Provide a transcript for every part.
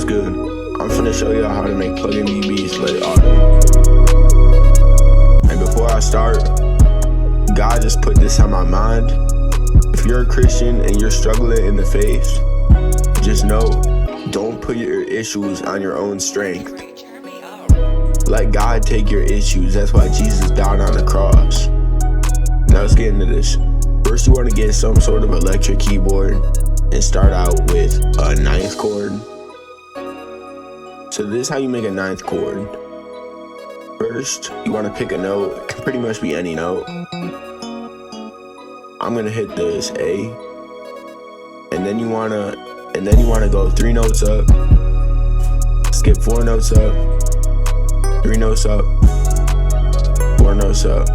What's good? I'm finna show y'all how to make Pluggnb beats let audio. And before I start, God just put this on my mind. If you're a Christian and you're struggling in the faith, just know, don't put your issues on your own strength. Let God take your issues. That's why Jesus died on the cross. Now let's get into this. First, you want to get some sort of electric keyboard and start out with a ninth chord. So this is how you make a ninth chord. First, you want to pick a note. It can pretty much be any note. I'm gonna hit this A, and then you wanna go 3 notes up, skip 4 notes up, 3 notes up, 4 notes up,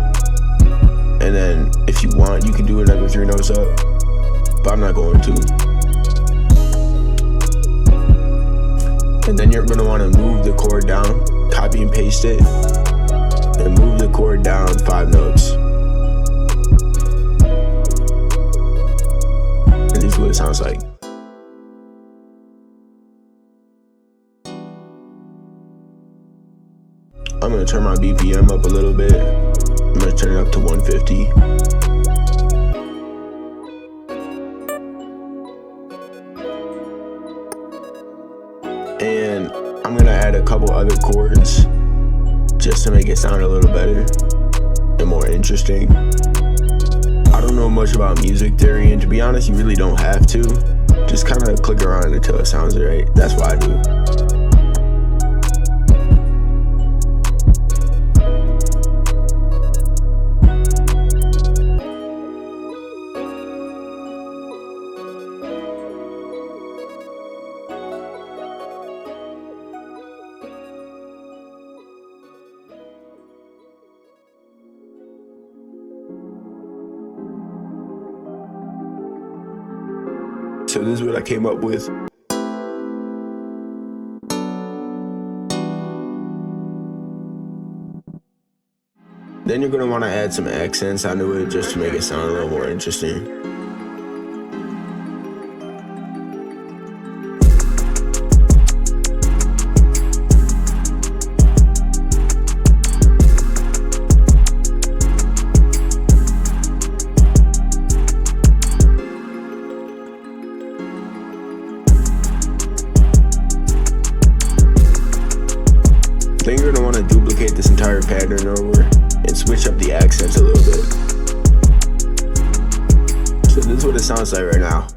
and then if you want, you can do another 3 notes up, but I'm not going to. And then you're gonna wanna move the chord down, copy and paste it, and move the chord down 5 notes. And this is what it sounds like. I'm gonna turn my BPM up a little bit. I'm gonna turn it up to 150. And I'm gonna add a couple other chords just to make it sound a little better and more interesting. I don't know much about music theory, and to be honest, you really don't have to. Just kind of click around until it sounds right. That's what I do. So this is what I came up with. Then you're gonna wanna add some accents onto it just to make it sound a little more interesting. Then you're gonna wanna duplicate this entire pattern over and switch up the accents a little bit. So this is what it sounds like right now.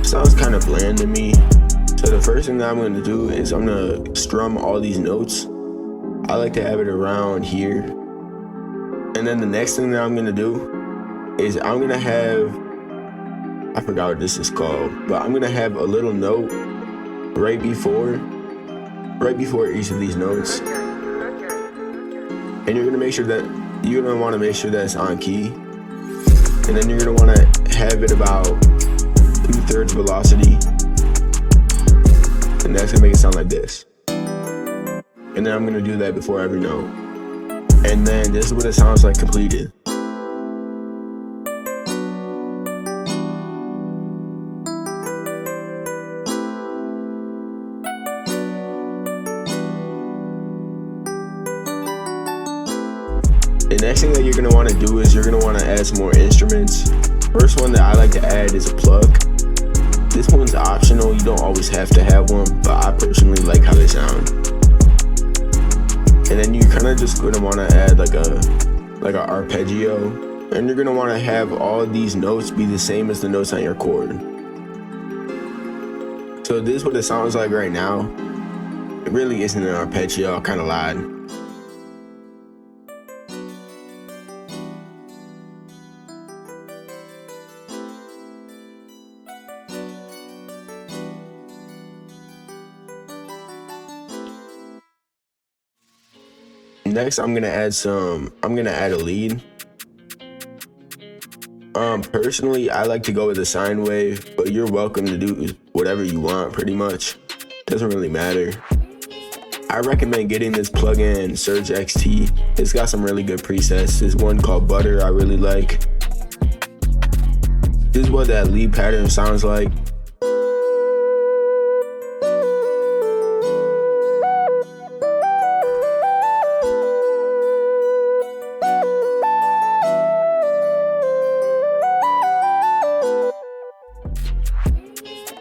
Sounds kind of bland to me. So the first thing that I'm gonna do is I'm gonna strum all these notes. I like to have it around here. And then the next thing that I'm gonna do is I'm gonna have, I forgot what this is called, but I'm gonna have a little note right before each of these notes. And you're gonna wanna make sure that it's on key. And then you're gonna wanna have it about 2/3 velocity. And that's gonna make it sound like this. And then I'm gonna do that before every note. And then this is what it sounds like completed. The next thing that you're gonna wanna do is you're gonna wanna add some more instruments. First one that I like to add is a plug. This one's optional, you don't always have to have one, but I personally like how they sound. And then you're kind of just gonna want to add like a arpeggio, and you're gonna want to have all these notes be the same as the notes on your chord. So this is what it sounds like right now. It really isn't an arpeggio, I kind of lied. Next, I'm gonna add a lead. Personally, I like to go with a sine wave, but you're welcome to do whatever you want, pretty much. doesn't really matter. I recommend getting this plugin Surge XT. It's got some really good presets. There's one called Butter I really like. This is what that lead pattern sounds like.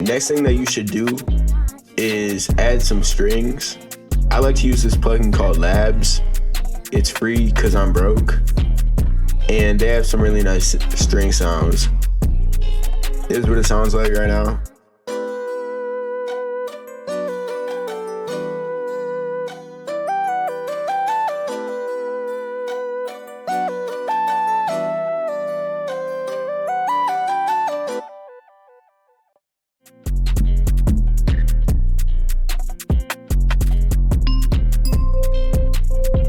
Next thing that you should do is add some strings. I like to use this plugin called Labs. It's free because I'm broke. And they have some really nice string sounds. Here's what it sounds like right now.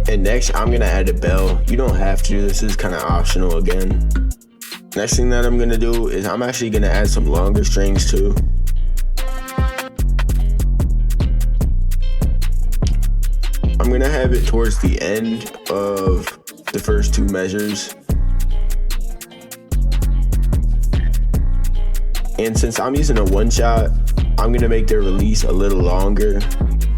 And next, I'm gonna add a bell. You don't have to, this is kind of optional again. Next thing that I'm gonna do is I'm actually gonna add some longer strings too. I'm gonna have it towards the end of the first two measures. And since I'm using a one shot, I'm gonna make the release a little longer,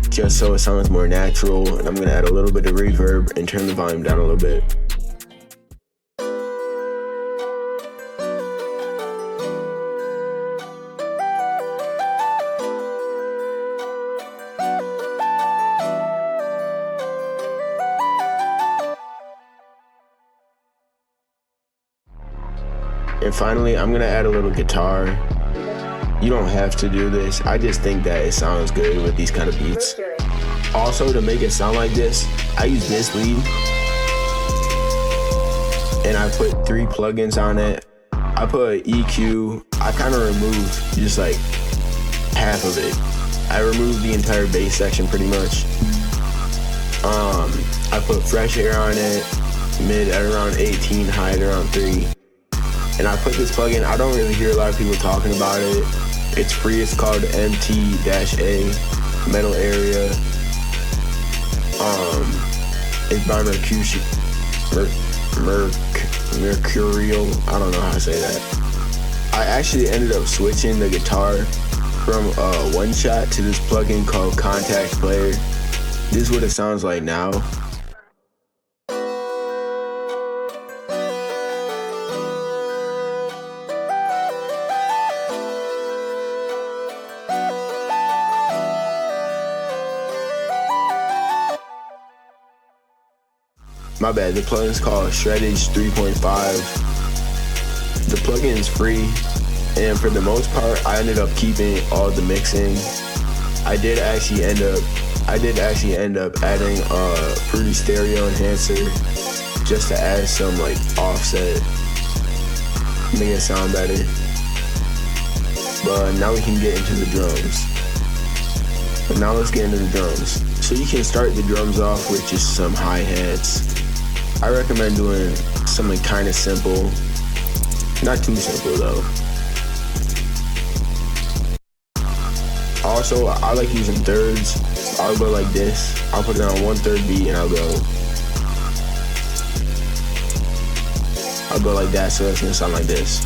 just so it sounds more natural, and I'm gonna add a little bit of reverb and turn the volume down a little bit. And finally, I'm gonna add a little guitar. You don't have to do this, I just think that it sounds good with these kind of beats. Also, to make it sound like this, I use this lead and I put 3 plugins on it. I put EQ, I kind of removed just like half of it. I removed the entire bass section pretty much. I put fresh air on it, mid at around 18, high at around 3. And I put this plugin, I don't really hear a lot of people talking about it. It's free, it's called MT-A, Metal Area. It's by Mercurial, I don't know how to say that. I actually ended up switching the guitar from a one shot to this plugin called Contact Player. This is what it sounds like now. My bad, the plugin's called Shreddage 3.5. The plugin is free, and for the most part, I ended up keeping all the mixing. I did actually end up adding a Fruity Stereo enhancer just to add some like offset, make it sound better. But now we can get into the drums. But now let's get into the drums. So you can start the drums off with just some hi-hats. I recommend doing something kind of simple, not too simple though. Also, I like using thirds. I'll go like this. I'll put it on 1/3 beat and I'll go like that, so it's gonna sound like this.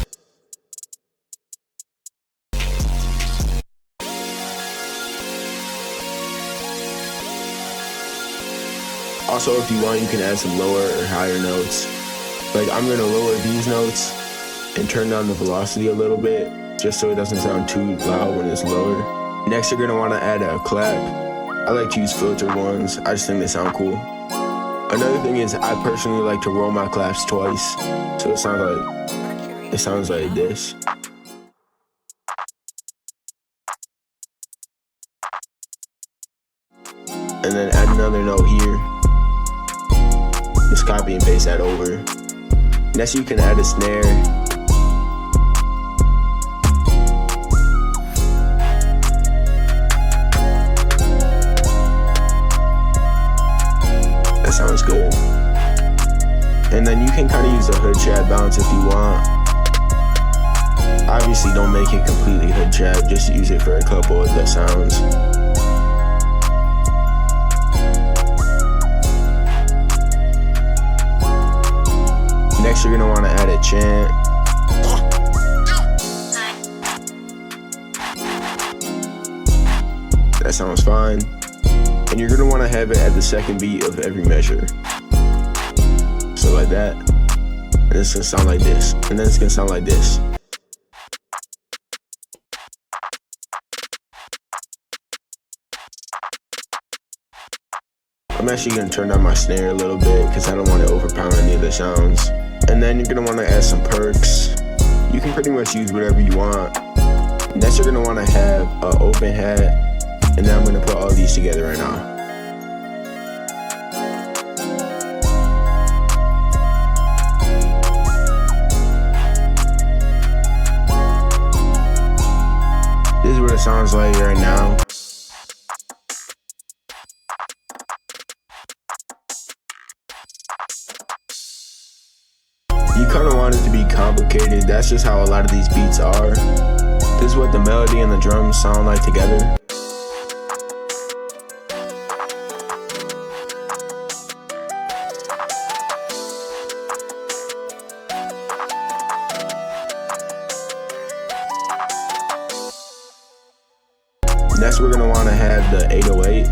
Also, if you want, you can add some lower or higher notes. Like, I'm gonna lower these notes and turn down the velocity a little bit, just so it doesn't sound too loud when it's lower. Next, you're gonna wanna add a clap. I like to use filtered ones. I just think they sound cool. Another thing is, I personally like to roll my claps twice, so it sounds like this. And then add another note here. Just copy and paste that over. Next, you can add a snare. That sounds good. And then you can kind of use a hood trap bounce if you want. Obviously, don't make it completely hood trap, just use it for a couple of the sounds. that chant. That sounds fine. And you're gonna wanna have it at the second beat of every measure. So like that. And it's gonna sound like this. And then it's gonna sound like this. I'm actually gonna turn down my snare a little bit because I don't want to overpower any of the sounds. And then you're gonna want to add some perks. You can pretty much use whatever you want. Next you're gonna want to have an open hat. And then I'm gonna put all these together right now. This is what it sounds like right now. You kind of want it to be complicated. That's just how a lot of these beats are. This is what the melody and the drums sound like together. Next we're gonna want to have the 808.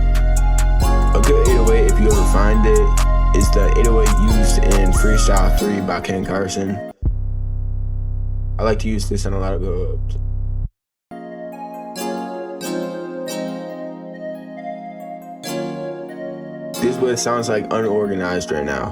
A good 808, if you ever find it, is the 808 used in Freestyle 3 by Ken Carson. I like to use this in a lot of go-ups. This is what it sounds like unorganized right now.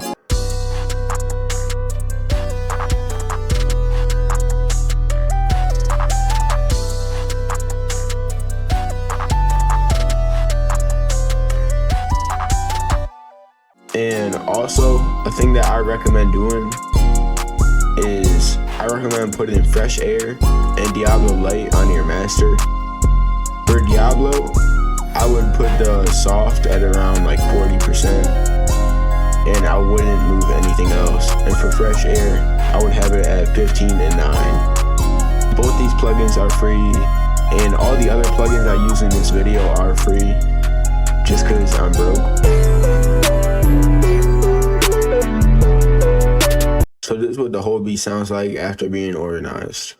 And also, a thing that I recommend doing is I recommend putting fresh air and Diablo light on your master. For Diablo, I would put the soft at around like 40%, and I wouldn't move anything else. And for fresh air, I would have it at 15 and 9. Both these plugins are free, and all the other plugins I use in this video are free, just cause I'm broke. So this is what the whole beat sounds like after being organized.